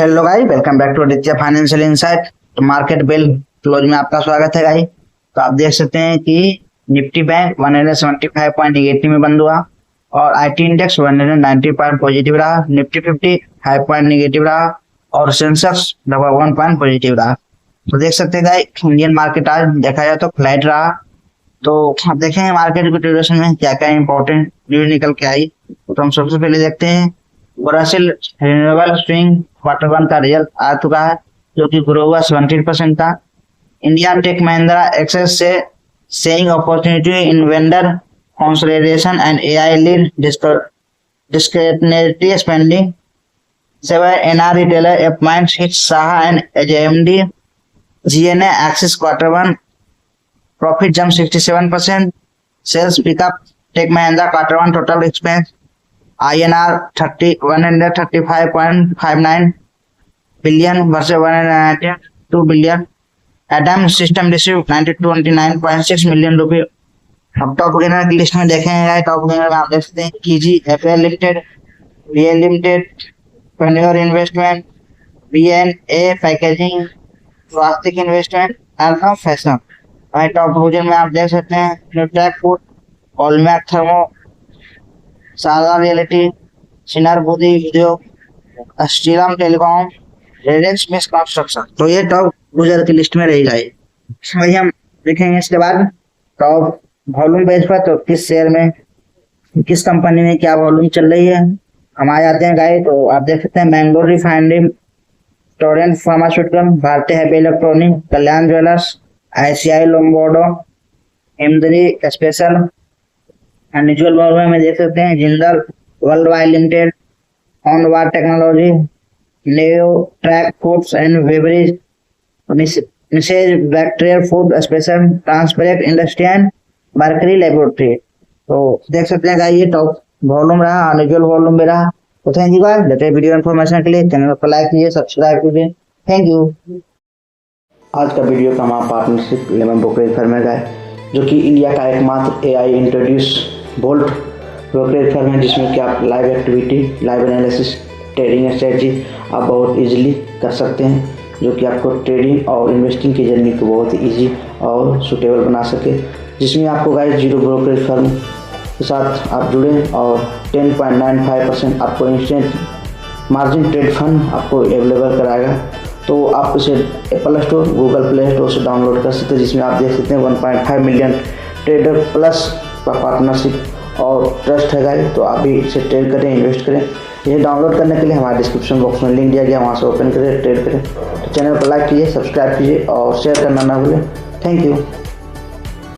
Hello guys, welcome back to Aditya financial insight. तो market bell close में आपका स्वागत है गाइस। तो आप देख सकते हैं कि निफ्टी बैंक 175 पॉइंट नेगेटिव में बंद हुआ और आईटी इंडेक्स 190 पॉइंट पॉजिटिव रहा। निफ्टी 50 5 पॉइंट नेगेटिव रहा और सेंसेक्स लगभग 1 पॉइंट पॉजिटिव रहा। तो देख सकते हैं गाइस, इंडियन मार्केट आज देखा जाए तो फ्लैट रहा। तो आप देखेंगे मार्केट की ड्यूरेशन में क्या क्या इंपॉर्टेंट न्यूज निकल के आई। तो हम सबसे पहले देखते हैं ब्राजील रिन्यूएबल स्विंग क्वार्टर 1 का रिजल्ट आ चुका है, जो कि ग्रो हुआ 17% था। इंडिया टेक महिंद्रा एक्सेस से seeing opportunity in vendor consolidation and AI led discretionary spending. 7 NR retailer appoints हिट Saha and AJMD GNA Axis quarter 1 profit jump 67%। Sales pickup Tech Mahindra quarter 1 total expense INR 135.59 billion versus 192 billion. Adam system received 92.9.6 million रुपये। अब top gainer की list में देखेंगे, top gainer में आप देख सकते हैं कीजी, एफएल लिमिटेड, बीएल लिमिटेड, पन्योर investment, BNA packaging, Swastik investment, alpha fashion. वहीं टॉप पोजीशन में आप देख सकते हैं न्यूट्रैक फूड, ऑलमैक थर्मो, सागा रियलिटी, सिनार बुद्धि उद्योग, श्रीराम टेलीकॉम, रेडेक्स मिस कंस्ट्रक्शन। तो ये टॉप यूजर की लिस्ट में रही जाए। वही हम देखेंगे इसके बाद टॉप वॉल्यूम बेस पर, तो किस शेयर में किस कंपनी में क्या वॉल्यूम चल रही है हम आ जाते हैं गाइस। तो आप देख सकते हैं Mangalore refinery, Torrent pharmaceutical, Bharatiya heavy electronic, Kalyan jewellers, ICI Lombardo, Himadri special. Mutual volume में देख सकते हैं Jindal world wide limited, onward technology, neo track foods and beverage, Mrs बैक्टीरियल food special, transparent industry and mercury laboratory. तो देख सकते हैं ये टॉप वॉल्यूम रहा, म्यूचुअल वॉल्यूम भी रहा। तो thank you guys, latest video information के लिए चैनल को लाइक कीजिए, सब्सक्राइब कीजिए। Thank you. आज का वीडियो का हमारा पार्टनरशिप लेमन ब्रोकरेज फर्म है, जो कि इंडिया का एकमात्र AI introduce bolt brokerage firm है, जिसमें कि आप live activity, live analysis, trading strategy आप बहुत इजीली कर सकते हैं, जो कि आपको ट्रेडिंग और इन्वेस्टिंग की जर्नी को बहुत ईजी और सुटेबल बना सके। जिसमें आपको गाइस जीरो ब्रोकरेज फर्म के साथ आप जुड़ें और 10.95% आपको इंस्टेंट मार्जिन ट्रेड फंड आपको अवेलेबल कराएगा। तो आप इसे Apple store, Google play store से डाउनलोड कर सकते हैं, जिसमें आप देख सकते हैं 1.5 मिलियन ट्रेडर प्लस का पार्टनरशिप और ट्रस्ट है गाइस। तो आप भी इसे ट्रेड करें, इन्वेस्ट करें। ये डाउनलोड करने के लिए हमारे डिस्क्रिप्शन बॉक्स में लिंक दिया गया, वहाँ से ओपन करें, ट्रेड करें। तो चैनल को लाइक कीजिए, सब्सक्राइब कीजिए और शेयर करना ना भूलें। Thank you.